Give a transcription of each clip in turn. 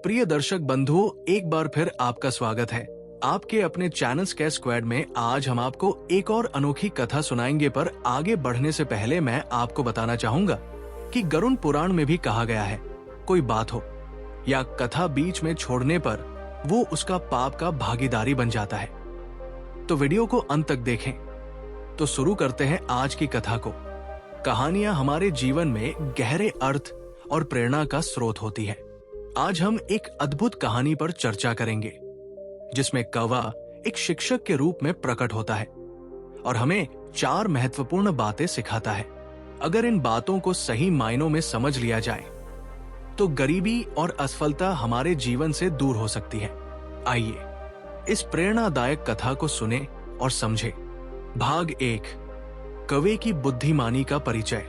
प्रिय दर्शक बंधुओं, एक बार फिर आपका स्वागत है आपके अपने चैनल स्केच स्क्वाड में। आज हम आपको एक और अनोखी कथा सुनाएंगे, पर आगे बढ़ने से पहले मैं आपको बताना चाहूंगा कि गरुड़ पुराण में भी कहा गया है, कोई बात हो या कथा बीच में छोड़ने पर वो उसका पाप का भागीदारी बन जाता है। तो वीडियो को अंत तक देखें। तो शुरू करते हैं आज की कथा को। कहानियां हमारे जीवन में गहरे अर्थ और प्रेरणा का स्रोत होती है। आज हम एक अद्भुत कहानी पर चर्चा करेंगे जिसमें कौवा एक शिक्षक के रूप में प्रकट होता है और हमें 4 महत्वपूर्ण बातें सिखाता है। अगर इन बातों को सही मायनों में समझ लिया जाए तो गरीबी और असफलता हमारे जीवन से दूर हो सकती है। आइए इस प्रेरणादायक कथा को सुने और समझे। भाग 1, कौवे की बुद्धिमानी का परिचय।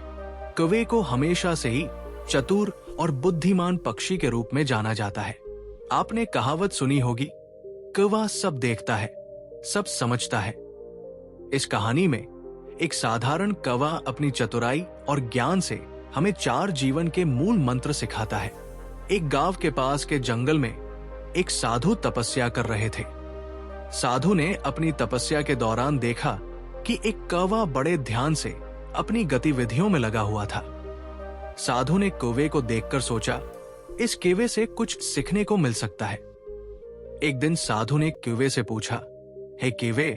कौवे को हमेशा से ही चतुर और बुद्धिमान पक्षी के रूप में जाना जाता है। आपने कहावत सुनी होगी, कौवा सब देखता है, सब समझता है। इस कहानी में एक साधारण कौवा अपनी चतुराई और ज्ञान से हमें 4 जीवन के मूल मंत्र सिखाता है। एक गांव के पास के जंगल में एक साधु तपस्या कर रहे थे। साधु ने अपनी तपस्या के दौरान देखा कि एक कौवा बड़े ध्यान से अपनी गतिविधियों में लगा हुआ था। साधु ने कौवे को देखकर सोचा, इस कौवे से कुछ सीखने को मिल सकता है। एक दिन साधु ने कौवे से पूछा, हे कौवे,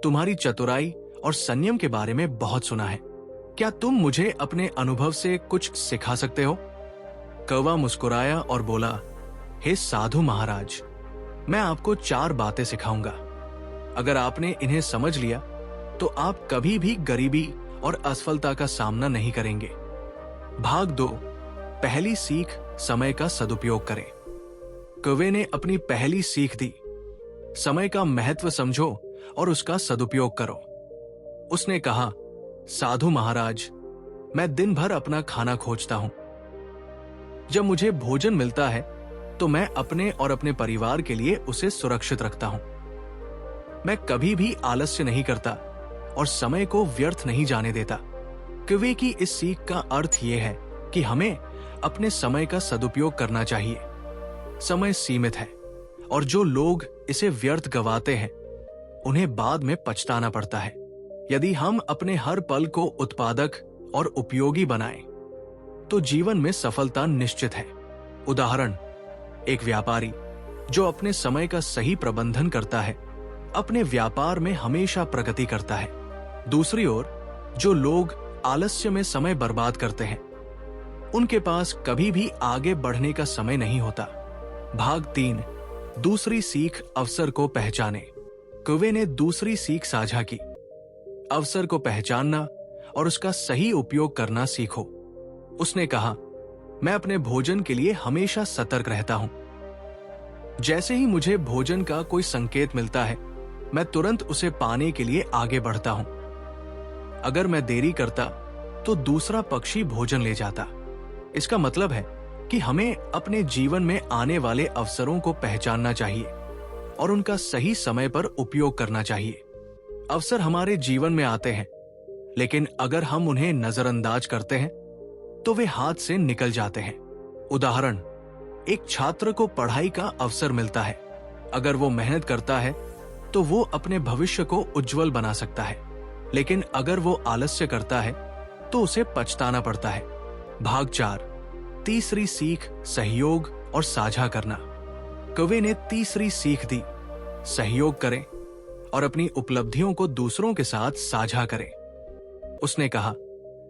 तुम्हारी चतुराई और संयम के बारे में बहुत सुना है, क्या तुम मुझे अपने अनुभव से कुछ सिखा सकते हो? कौवा मुस्कुराया और बोला, हे साधु महाराज, मैं आपको 4 बातें सिखाऊंगा। अगर आपने इन्हें समझ लिया तो आप कभी भी गरीबी और असफलता का सामना नहीं करेंगे। भाग 2, पहली सीख, समय का सदुपयोग करें। कौवे ने अपनी पहली सीख दी, समय का महत्व समझो और उसका सदुपयोग करो। उसने कहा, साधु महाराज, मैं दिन भर अपना खाना खोजता हूं। जब मुझे भोजन मिलता है तो मैं अपने और अपने परिवार के लिए उसे सुरक्षित रखता हूं। मैं कभी भी आलस्य नहीं करता और समय को व्यर्थ नहीं जाने देता। कौवे की इस सीख का अर्थ यह है कि हमें अपने समय का सदुपयोग करना चाहिए। समय सीमित है और जो लोग इसे व्यर्थ गंवाते हैं उन्हें बाद में पछताना पड़ता है। यदि हम अपने हर पल को उत्पादक और उपयोगी बनाएं तो जीवन में सफलता निश्चित है। उदाहरण, एक व्यापारी जो अपने समय का सही प्रबंधन करता है अपने व्यापार में हमेशा प्रगति करता है। दूसरी ओर जो लोग आलस्य में समय बर्बाद करते हैं उनके पास कभी भी आगे बढ़ने का समय नहीं होता। भाग 3, दूसरी सीख, अवसर को पहचाने। कौवे ने दूसरी सीख साझा की, अवसर को पहचानना और उसका सही उपयोग करना सीखो। उसने कहा, मैं अपने भोजन के लिए हमेशा सतर्क रहता हूं। जैसे ही मुझे भोजन का कोई संकेत मिलता है मैं तुरंत उसे पाने के लिए आगे बढ़ता हूं। अगर मैं देरी करता तो दूसरा पक्षी भोजन ले जाता। इसका मतलब है कि हमें अपने जीवन में आने वाले अवसरों को पहचानना चाहिए और उनका सही समय पर उपयोग करना चाहिए। अवसर हमारे जीवन में आते हैं, लेकिन अगर हम उन्हें नजरअंदाज करते हैं तो वे हाथ से निकल जाते हैं। उदाहरण, एक छात्र को पढ़ाई का अवसर मिलता है। अगर वो मेहनत करता है तो वो अपने भविष्य को उज्जवल बना सकता है, लेकिन अगर वो आलस्य करता है तो उसे पछताना पड़ता है। भाग 4, तीसरी सीख, सहयोग और साझा करना। कौवे ने तीसरी सीख दी, सहयोग करें और अपनी उपलब्धियों को दूसरों के साथ साझा करें। उसने कहा,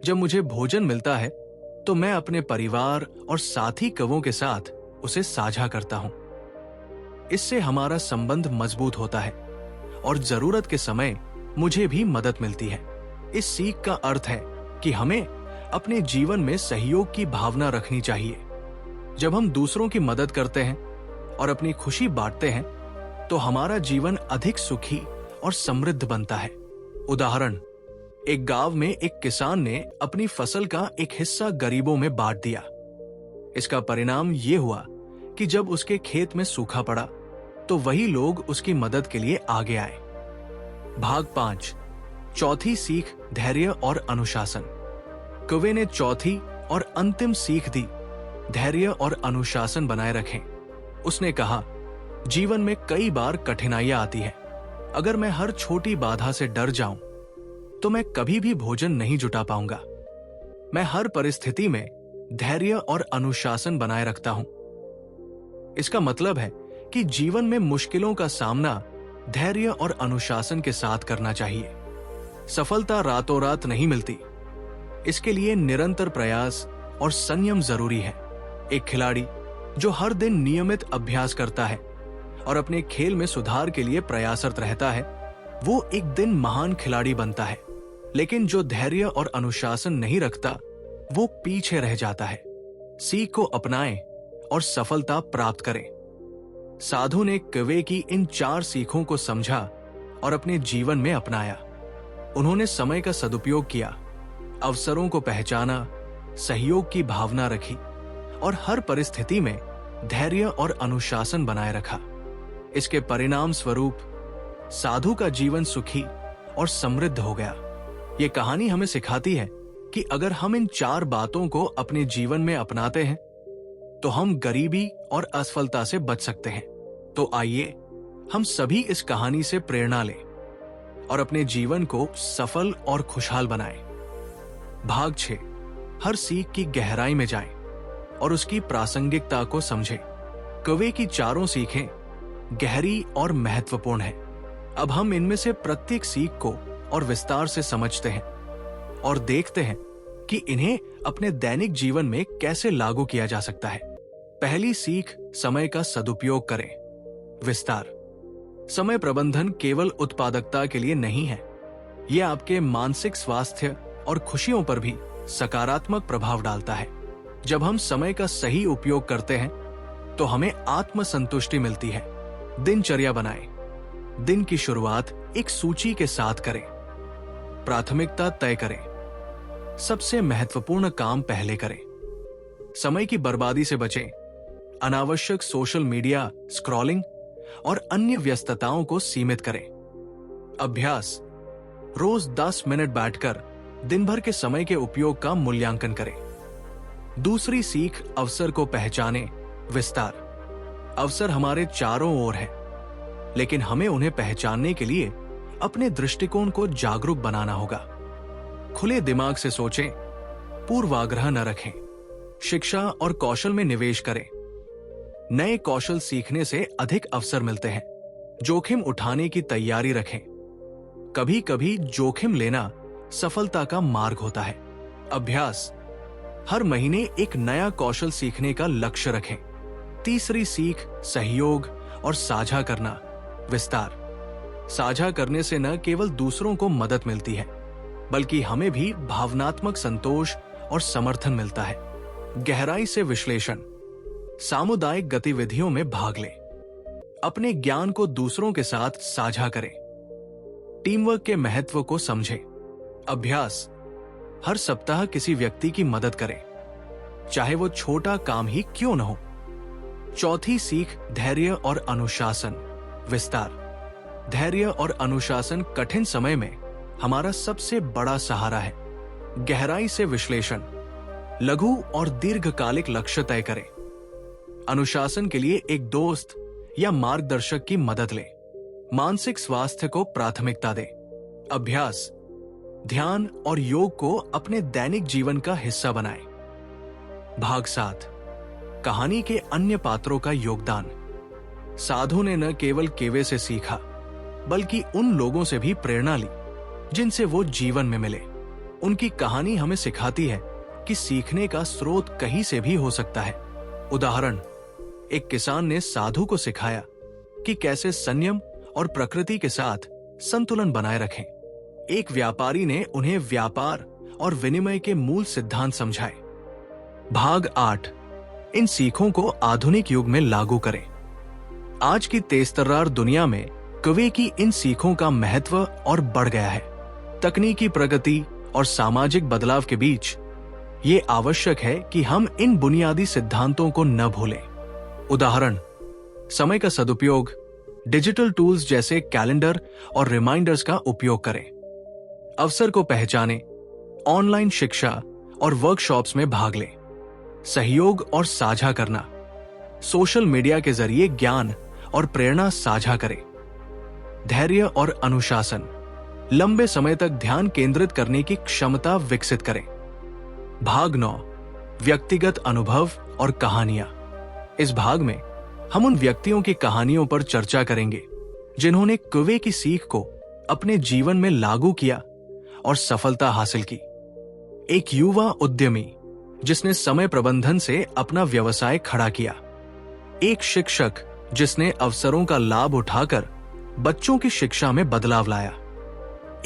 जब मुझे भोजन मिलता है तो मैं अपने परिवार और साथी कौवों के साथ उसे साझा करता हूं। इससे हमारा संबंध मजबूत होता है और जरूरत के समय मुझे भी मदद मिलती है। इस सीख का अर्थ है कि हमें अपने जीवन में सहयोग की भावना रखनी चाहिए। जब हम दूसरों की मदद करते हैं और अपनी खुशी बांटते हैं तो हमारा जीवन अधिक सुखी और समृद्ध बनता है। उदाहरण, एक गांव में एक किसान ने अपनी फसल का एक हिस्सा गरीबों में बांट दिया। इसका परिणाम यह हुआ कि जब उसके खेत में सूखा पड़ा तो वही लोग उसकी मदद के लिए आगे आए। भाग 5, चौथी सीख, धैर्य और अनुशासन। कौवे ने चौथी और अंतिम सीख दी, धैर्य और अनुशासन बनाए रखें। उसने कहा, जीवन में कई बार कठिनाइयां आती हैं। अगर मैं हर छोटी बाधा से डर जाऊं तो मैं कभी भी भोजन नहीं जुटा पाऊंगा। मैं हर परिस्थिति में धैर्य और अनुशासन बनाए रखता हूं। इसका मतलब है कि जीवन में मुश्किलों का सामना धैर्य और अनुशासन के साथ करना चाहिए। सफलता रातों रात नहीं मिलती। इसके लिए निरंतर प्रयास और संयम जरूरी है। एक खिलाड़ी जो हर दिन नियमित अभ्यास करता है और अपने खेल में सुधार के लिए प्रयासरत रहता है, वो एक दिन महान खिलाड़ी बनता है। लेकिन जो धैर्य और अनुशासन नहीं रखता, वो पीछे रह जाता है। सीख को अपनाएं और सफलता प्राप्त करें। साधु ने कवे की इन 4 सीखों को समझा और अपने जीवन में अपनाया। उन्होंने समय का सदुपयोग किया, अवसरों को पहचाना, सहयोग की भावना रखी और हर परिस्थिति में धैर्य और अनुशासन बनाए रखा। इसके परिणाम स्वरूप साधु का जीवन सुखी और समृद्ध हो गया। ये कहानी हमें सिखाती है कि अगर हम इन 4 बातों को अपने जीवन में अपनाते हैं तो हम गरीबी और असफलता से बच सकते हैं। तो आइए हम सभी इस कहानी से प्रेरणा लें और अपने जीवन को सफल और खुशहाल बनाएं। भाग 6, हर सीख की गहराई में जाएं और उसकी प्रासंगिकता को समझें। कवे की 4 सीखें गहरी और महत्वपूर्ण हैं। अब हम इनमें से प्रत्येक सीख को और विस्तार से समझते हैं और देखते हैं कि इन्हें अपने दैनिक जीवन में कैसे लागू किया जा सकता है। पहली सीख, समय का सदुपयोग करें। विस्तार। समय प्रबंधन केवल उत्पादकता के लिए नहीं है, यह आपके मानसिक स्वास्थ्य और खुशियों पर भी सकारात्मक प्रभाव डालता है। जब हम समय का सही उपयोग करते हैं तो हमें आत्मसंतुष्टि मिलती है। दिनचर्या बनाएं। दिन की शुरुआत एक सूची के साथ करें। प्राथमिकता तय करें। सबसे महत्वपूर्ण काम पहले करें। समय की बर्बादी से बचें। अनावश्यक सोशल मीडिया स्क्रॉलिंग और अन्य व्यस्तताओं को सीमित करें। अभ्यास। रोज 10 मिनट बैठकर दिन भर के समय के उपयोग का मूल्यांकन करें। दूसरी सीख, अवसर को पहचानें। विस्तार। अवसर हमारे चारों ओर है, लेकिन हमें उन्हें पहचानने के लिए अपने दृष्टिकोण को जागरूक बनाना होगा। खुले दिमाग से सोचें, पूर्वाग्रह न रखें। शिक्षा और कौशल में निवेश करें। नए कौशल सीखने से अधिक अवसर मिलते हैं। जोखिम उठाने की तैयारी रखें। कभी कभी जोखिम लेना सफलता का मार्ग होता है। अभ्यास। हर महीने एक नया कौशल सीखने का लक्ष्य रखें। तीसरी सीख, सहयोग और साझा करना। विस्तार। साझा करने से न केवल दूसरों को मदद मिलती है, बल्कि हमें भी भावनात्मक संतोष और समर्थन मिलता है। गहराई से विश्लेषण। सामुदायिक गतिविधियों में भाग लें। अपने ज्ञान को दूसरों के साथ साझा करें। टीम वर्क के महत्व को समझें। अभ्यास। हर सप्ताह किसी व्यक्ति की मदद करें, चाहे वो छोटा काम ही क्यों न हो। चौथी सीख, धैर्य और अनुशासन। विस्तार। धैर्य और अनुशासन कठिन समय में हमारा सबसे बड़ा सहारा है। गहराई से विश्लेषण। लघु और दीर्घकालिक लक्ष्य तय करें। अनुशासन के लिए एक दोस्त या मार्गदर्शक की मदद लें। मानसिक स्वास्थ्य को प्राथमिकता दें। अभ्यास। ध्यान और योग को अपने दैनिक जीवन का हिस्सा बनाएं। भाग 7, कहानी के अन्य पात्रों का योगदान। साधु ने न केवल केवे से सीखा, बल्कि उन लोगों से भी प्रेरणा ली जिनसे वो जीवन में मिले। उनकी कहानी हमें सिखाती है कि सीखने का स्रोत कहीं से भी हो सकता है। उदाहरण, एक किसान ने साधु को सिखाया कि कैसे संयम और प्रकृति के साथ संतुलन बनाए रखें। एक व्यापारी ने उन्हें व्यापार और विनिमय के मूल सिद्धांत समझाए। भाग 8, इन सीखों को आधुनिक युग में लागू करें। आज की तेजतर्रार दुनिया में कवे की इन सीखों का महत्व और बढ़ गया है। तकनीकी प्रगति और सामाजिक बदलाव के बीच ये आवश्यक है कि हम इन बुनियादी सिद्धांतों को न भूलें। उदाहरण, समय का सदुपयोग, डिजिटल टूल्स जैसे कैलेंडर और रिमाइंडर्स का उपयोग करें। अवसर को पहचानें, ऑनलाइन शिक्षा और वर्कशॉप्स में भाग लें। सहयोग और साझा करना, सोशल मीडिया के जरिए ज्ञान और प्रेरणा साझा करें। धैर्य और अनुशासन, लंबे समय तक ध्यान केंद्रित करने की क्षमता विकसित करें। भाग 9, व्यक्तिगत अनुभव और कहानियां। इस भाग में हम उन व्यक्तियों की कहानियों पर चर्चा करेंगे जिन्होंने कुएं की सीख को अपने जीवन में लागू किया और सफलता हासिल की। एक युवा उद्यमी जिसने समय प्रबंधन से अपना व्यवसाय खड़ा किया। एक शिक्षक जिसने अवसरों का लाभ उठाकर बच्चों की शिक्षा में बदलाव लाया।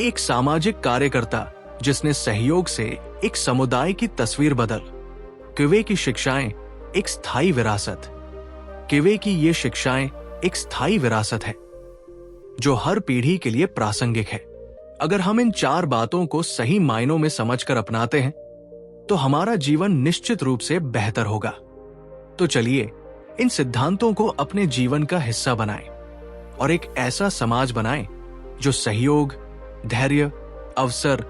एक सामाजिक कार्यकर्ता जिसने सहयोग से एक समुदाय की तस्वीर बदल। कुएं की शिक्षाएं एक स्थायी विरासत। कुएं की ये शिक्षाएं एक स्थायी विरासत है जो हर पीढ़ी के लिए प्रासंगिक है। अगर हम इन 4 बातों को सही मायनों में समझकर अपनाते हैं तो हमारा जीवन निश्चित रूप से बेहतर होगा। तो चलिए इन सिद्धांतों को अपने जीवन का हिस्सा बनाएं और एक ऐसा समाज बनाएं जो सहयोग, धैर्य, अवसर